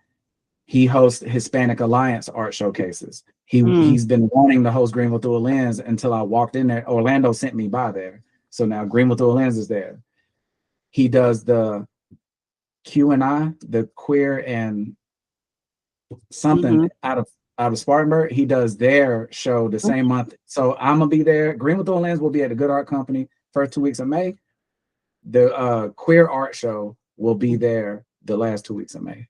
he hosts Hispanic Alliance art showcases. He's been wanting to host Greenville Through a Lens until I walked in there. Orlando sent me by there. So now Greenville Through a Lens is there. He does the Q&I, the queer and something out of Spartanburg. He does their show the same month. So I'm gonna be there. Greenville Through a Lens will be at the Good Art Company first 2 weeks of May. The queer art show will be there the last 2 weeks of May.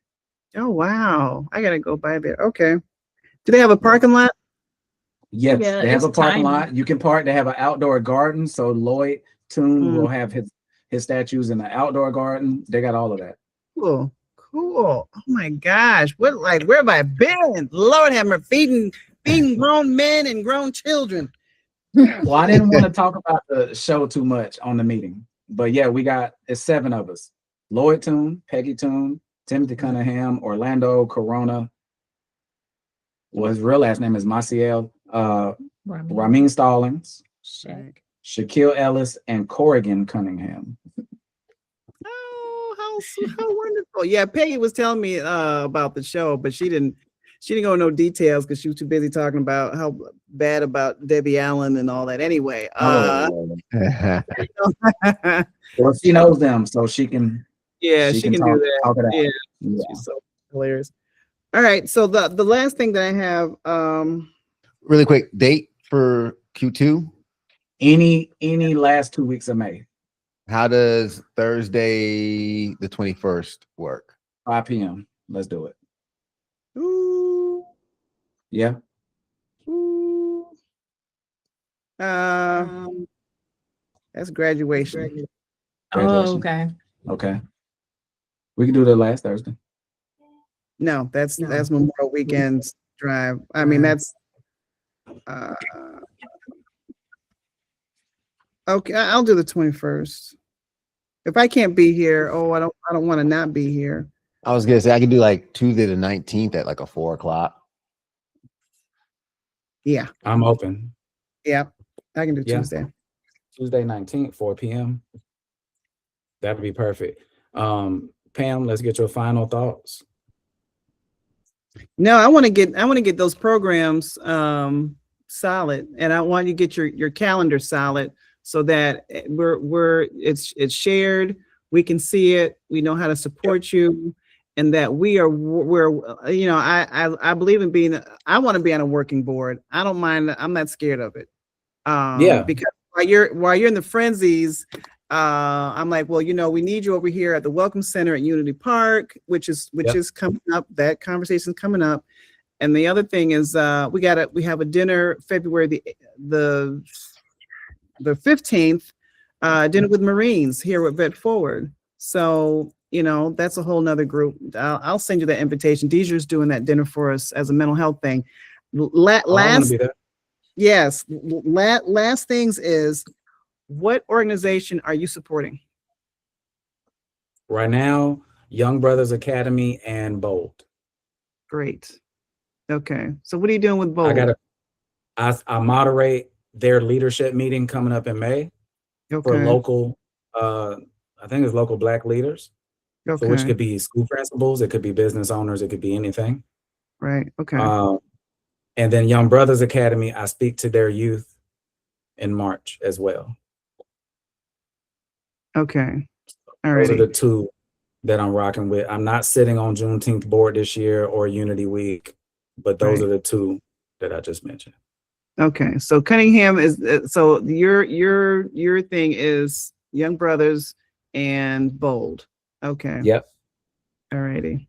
Oh wow! I gotta go by there. Okay. Do they have a parking lot? Yes, Yeah, they have a it's parking tiny. lot. You can park. They have an outdoor garden. So Lloyd Toon will have his statues in the outdoor garden. They got all of that. Cool. Oh my gosh! What, like, where have I been? Lord have mercy, feeding grown men and grown children. Well, I didn't want to talk about the show too much on the meeting, but yeah, it's 7 of us: Lloyd Toon, Peggy Toon, Timothy Cunningham, Orlando Corona. Well, his real last name is Maciel. Ramin Stallings, Shaquille Ellis, and Corrigan Cunningham. Oh, how wonderful! Yeah, Peggy was telling me about the show, but she didn't go into no details because she was too busy talking about how bad about Debbie Allen and all that. Anyway, Well, she knows them, so she can. Yeah, she can do that. Talk it out. Yeah, she's so hilarious. All right, so the last thing that I have, really quick, date for Q2. Any last 2 weeks of May. How does Thursday the 21st work? 5 p.m. Let's do it. ooh, Yeah. ooh, that's graduation. Oh, okay. Okay. We can do that last Thursday. No, that's Memorial Weekend's drive. I mean, that's okay. I'll do the 21st. If I can't be here, I don't want to not be here. I was gonna say I could do like Tuesday the 19th at like a 4 o'clock. Yeah, I'm open. yeah, I can do Yeah. Tuesday. Tuesday 19th, 4 p.m. That'd be perfect. Pam, let's get your final thoughts. No, I want to get those programs solid, and I want you to get your calendar solid so that it's shared. We can see it. We know how to support you, and that we're I believe in being. I want to be on a working board. I don't mind. I'm not scared of it. Because while you're in the frenzies, I'm like, well, we need you over here at the Welcome Center at Unity Park, which is coming up. That conversation is coming up. And the other thing is, we have a dinner February the 15th, dinner with Marines here at Vet Forward. So, that's a whole nother group. I'll send you that invitation. Deidre's doing that dinner for us as a mental health thing. Yes. Last things is, what organization are you supporting? Right now, Young Brothers Academy and Bold. Great. Okay. So what are you doing with I Bold? I moderate their leadership meeting coming up in May for Okay. local, I think it's local Black leaders. So which Okay. could be school principals, it could be business owners, it could be anything. Right. Okay. And then Young Brothers Academy, I speak to their youth in March as well. Okay. All Those are righty. the two that I'm rocking with. I'm not sitting on Juneteenth board this year or Unity Week, but those Right. are the two that I just mentioned. Okay. So Cunningham is, so your thing is Young Brothers and Bold. Okay. Yep. All righty.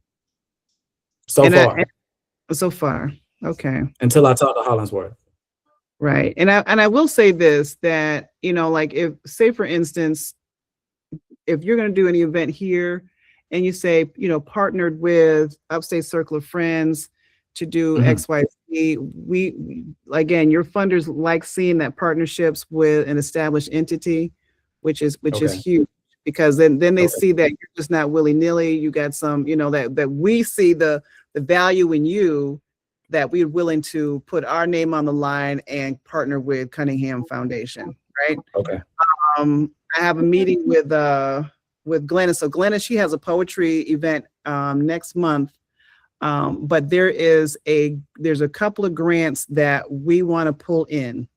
So far. So far. Okay. Until I talk to Hollingsworth. Right. And I will say this, that, you know, like, if, say for instance, if you're going to do any event here and you say, you know, partnered with Upstate Circle of Friends to do XYZ, we again, your funders like seeing that partnerships with an established entity, which is huge, because then they see that you're just not willy-nilly. You got some, you know, that we see the value in you, that we're willing to put our name on the line and partner with Cunningham Foundation, right? Okay. I have a meeting with Glenna. So Glenna, she has a poetry event next month. But there's a couple of grants that we want to pull in.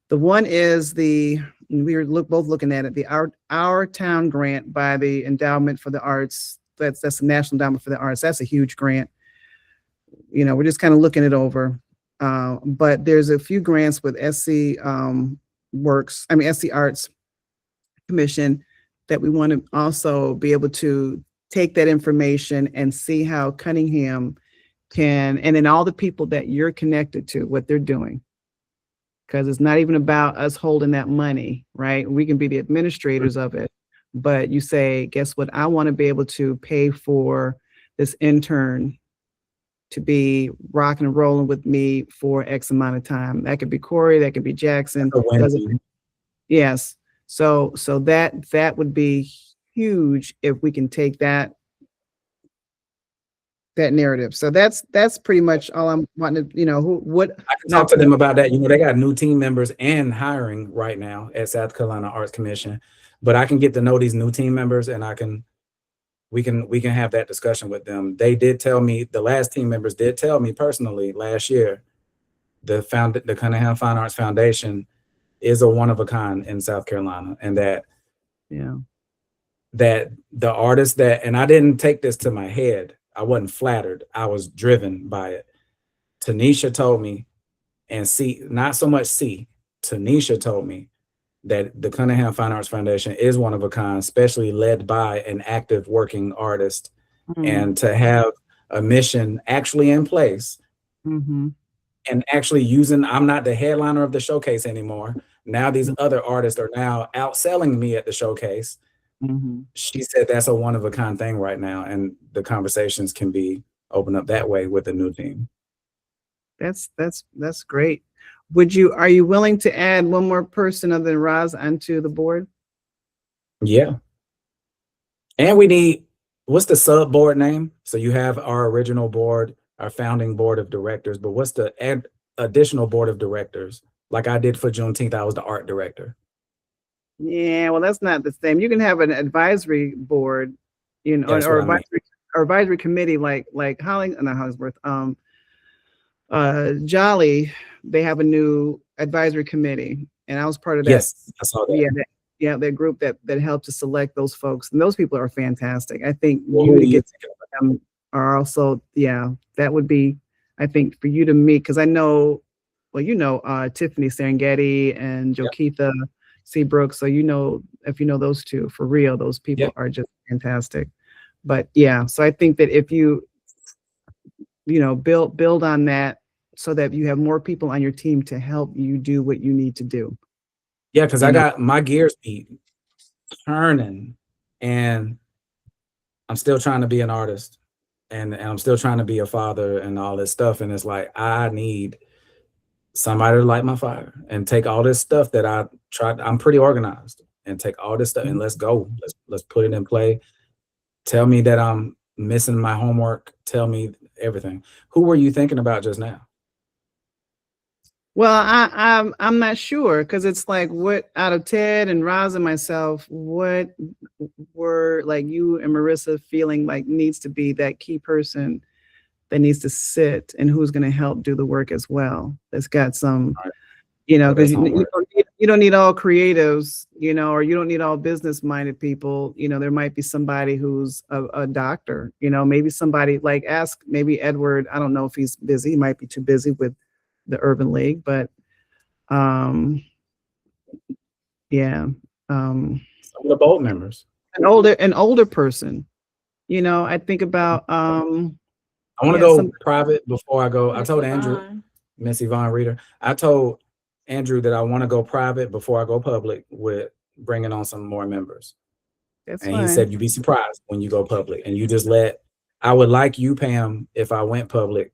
The one is we were both looking at it, the Our Town grant by the Endowment for the Arts. That's the National Endowment for the Arts. That's a huge grant. You know, we're just kind of looking it over. But there's a few grants with SC Arts Commission that we want to also be able to take that information and see how Cunningham can, and then all the people that you're connected to, what they're doing. Because it's not even about us holding that money, right? We can be the administrators of it, but you say, guess what? I want to be able to pay for this intern to be rocking and rolling with me for X amount of time. That could be Corey, that could be Jackson. Yes. So that would be huge if we can take that narrative. So that's pretty much all I'm wanting to, you know, what I can talk to them about that. You know, they got new team members and hiring right now at South Carolina Arts Commission, but I can get to know these new team members, and we can have that discussion with them. They did tell me, the last team members did tell me personally last year, the Cunningham Fine Arts Foundation is a one of a kind in South Carolina, and that the artists that, and I didn't take this to my head, I wasn't flattered, I was driven by it. Tanisha told me, and not so much Tanisha told me that the Cunningham Fine Arts Foundation is one of a kind, especially led by an active working artist, and to have a mission actually in place, and actually using, I'm not the headliner of the showcase anymore. Now these other artists are now outselling me at the showcase. She said that's a one of a kind thing right now, and the conversations can be opened up that way with the new team. That's great. Are you willing to add one more person other than Roz onto the board? Yeah. And we need, what's the sub board name? So you have our original board, our founding board of directors, but what's the additional board of directors? Like I did for Juneteenth, I was the art director. Yeah, well, that's not the same. You can have an advisory board, you know, or advisory committee, like Hollingsworth, Jolly. They have a new advisory committee, and I was part of that. Yes, I saw that. Yeah, that group that helped to select those folks, and those people are fantastic. I think you to get them are also, that would be, I think, for you to meet, because I know, well, you know, Tiffany Serengeti and Jokitha Seabrook. So, you know, if you know those two, for real, those people are just fantastic. But so I think that if you know, build on that so that you have more people on your team to help you do what you need to do. Yeah, because I got my gears turning, and I'm still trying to be an artist, and I'm still trying to be a father and all this stuff. And it's like, I need somebody to light my fire and take all this stuff that I tried. I'm pretty organized, and take all this stuff and let's go. Let's put it in play. Tell me that I'm missing my homework. Tell me everything. Who were you thinking about just now? Well, I'm not sure, because it's like, what out of Ted and Roz and myself, what were like you and Marissa feeling like needs to be that key person that needs to sit, and who's going to help do the work as well? That's got some, you know, because you don't need all creatives, you know, or you don't need all business minded people. You know, there might be somebody who's a doctor, you know, maybe somebody like maybe Edward. I don't know if he's busy. He might be too busy with the Urban League, but yeah, some of the board members, an older person, you know. I think about I want to go private before I go. I told Andrew, Miss Yvonne Reader, I told Andrew that I want to go private before I go public with bringing on some more members. That's and fine. He said, you'd be surprised when you go public, and you just I would like you, Pam, if I went public,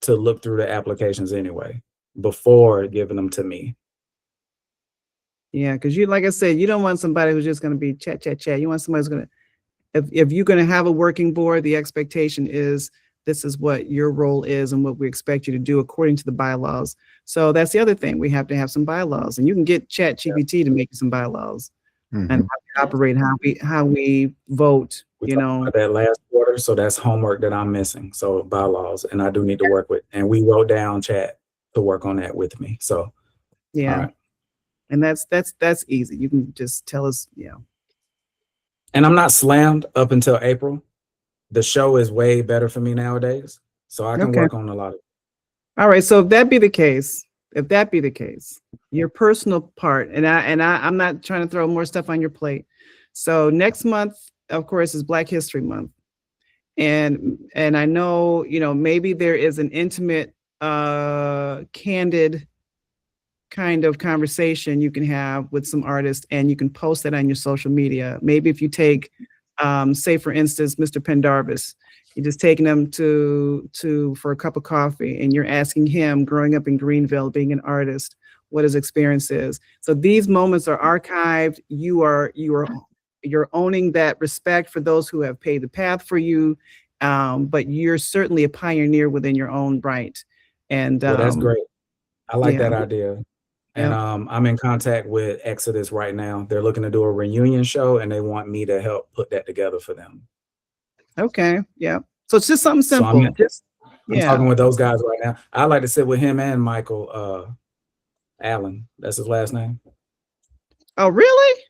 to look through the applications anyway before giving them to me. Yeah, because you, like I said, you don't want somebody who's just going to be chat. You want somebody who's going to, if you're going to have a working board, the expectation is this is what your role is and what we expect you to do according to the bylaws. So that's the other thing. We have to have some bylaws, and you can get ChatGPT to make some bylaws and how we operate, how we vote. We talked about that last quarter, so that's homework that I'm missing. So bylaws, and I do need to work with. And we wrote down Chat to work on that with me. So yeah, all right. And that's easy. You can just tell us, yeah. And I'm not slammed up until April. The show is way better for me nowadays, so I can work on a lot of it. All right. So if that be the case, your personal part, and I'm not trying to throw more stuff on your plate. So next month, of course, is Black History Month. And I know, you know, maybe there is an intimate, candid kind of conversation you can have with some artists, and you can post that on your social media. Maybe if you take, say, for instance, Mr. Pendarvis, you're just taking him for a cup of coffee, and you're asking him, growing up in Greenville, being an artist, what his experience is. So these moments are archived. You're owning that respect for those who have paved the path for you, but you're certainly a pioneer within your own right. And well, that's great. I like that idea. And I'm in contact with Exodus right now. They're looking to do a reunion show, and they want me to help put that together for them. Okay. Yeah. So it's just something simple. So I'm talking with those guys right now. I like to sit with him and Michael Allen. That's his last name. Oh, really?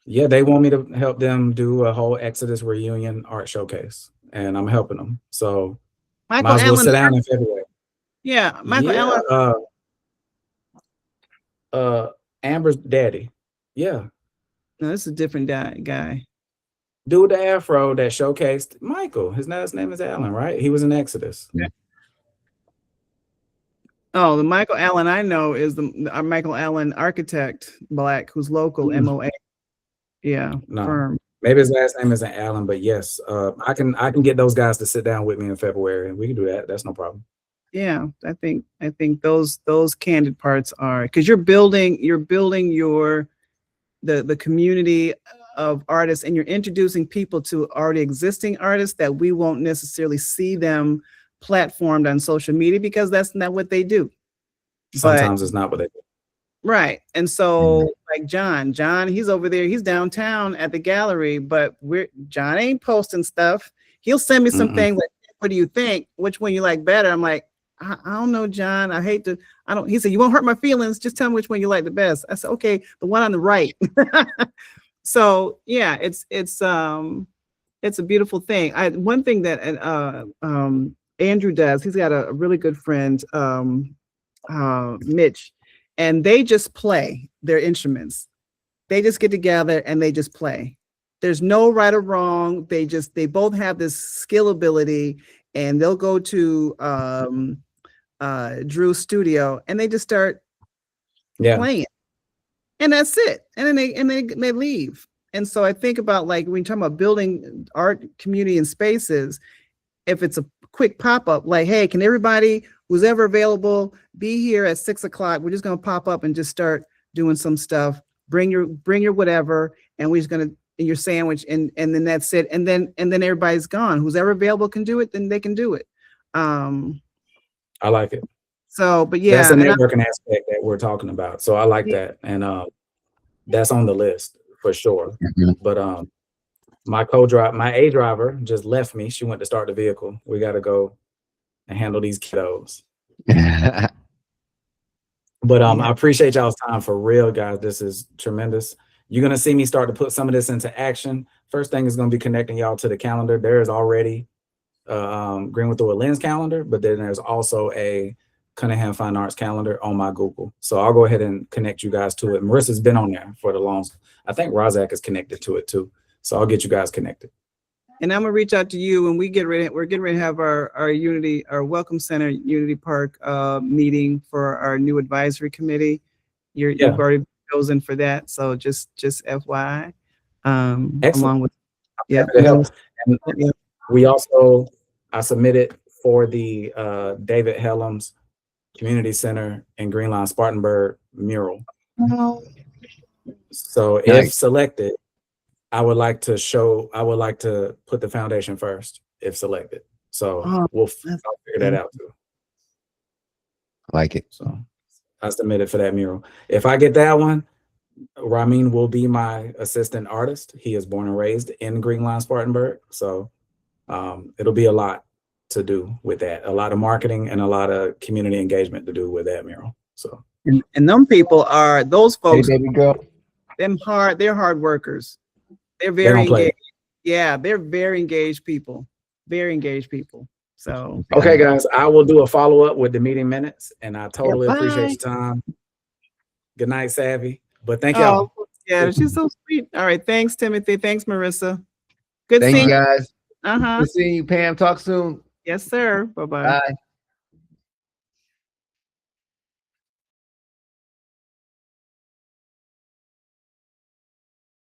Yeah, they want me to help them do a whole Exodus reunion art showcase, and I'm helping them. So Michael might as well Allen, sit down in February. Yeah, Michael Allen. Amber's daddy. Yeah. No, this is a different guy. Dude with the afro that showcased Michael. His name is Allen, right? He was in Exodus. Yeah. Oh, the Michael Allen I know is the Michael Allen architect, Black, who's local, MOA. Yeah, no, firm. Maybe his last name isn't Allen, but yes, I can get those guys to sit down with me in February, and we can do that. That's no problem. Yeah, I think those candid parts are, because you're building the community of artists, and you're introducing people to already existing artists that we won't necessarily see them platformed on social media, because that's not what they do. Sometimes it's not what they do. Right. And so like John, he's over there, he's downtown at the gallery, but John ain't posting stuff. He'll send me something like, what do you think? Which one you like better? I'm like, I don't know, John. He said, you won't hurt my feelings. Just tell me which one you like the best. I said, okay, the one on the right. So yeah, it's a beautiful thing. One thing that Andrew does, he's got a really good friend, Mitch, and they just play their instruments. They just get together and they just play. There's no right or wrong. They both have this skill ability, and they'll go to Drew's studio and they just start playing, and that's it. And then they leave. And so I think about, like, when you're talking about building art community and spaces, if it's a quick pop-up, like, hey, can everybody who's ever available, be here at 6 o'clock. We're just going to pop up and just start doing some stuff. Bring your whatever, and we're just going to, your sandwich, and then that's it. And then everybody's gone. Who's ever available can do it, then they can do it. I like it. So, but yeah, that's a networking aspect that we're talking about. So I like that. And that's on the list for sure. But my A driver just left me. She went to start the vehicle. We got to go and handle these kiddos. But I appreciate y'all's time for real, guys. This is tremendous. You're going to see me start to put some of this into action. First thing is going to be connecting y'all to the calendar. There is already Greenville Through a Lens calendar, but then there's also a Cunningham Fine Arts calendar on my Google. So I'll go ahead and connect you guys to it. Marissa's been on there for the longest. I think Razak is connected to it too. So I'll get you guys connected. And I'm gonna reach out to you when we're getting ready to have our Welcome Center Unity Park meeting for our new advisory committee. You've already chosen for that. So just FYI. Along with we also, I submitted for the David Helms Community Center in Greenline Spartanburg mural. So if selected, I would like to put the foundation first if selected. So I'll figure that out too. I like it. So I submitted for that mural. If I get that one, Ramin will be my assistant artist. He is born and raised in Greenline Spartanburg. So it'll be a lot to do with that. A lot of marketing and a lot of community engagement to do with that mural. So and them people are those folks. Hey, baby girl. They're hard workers. They're very engaged. Yeah, they're very engaged people. Very engaged people. So okay, guys, I will do a follow-up with the meeting minutes, and I totally appreciate your time. Good night, Savvy. But thank y'all. Yeah, she's so sweet. All right, thanks, Timothy. Thanks, Marissa. Good seeing you guys. Uh-huh. Good seeing you, Pam. Talk soon. Yes, sir. Bye-bye. Bye.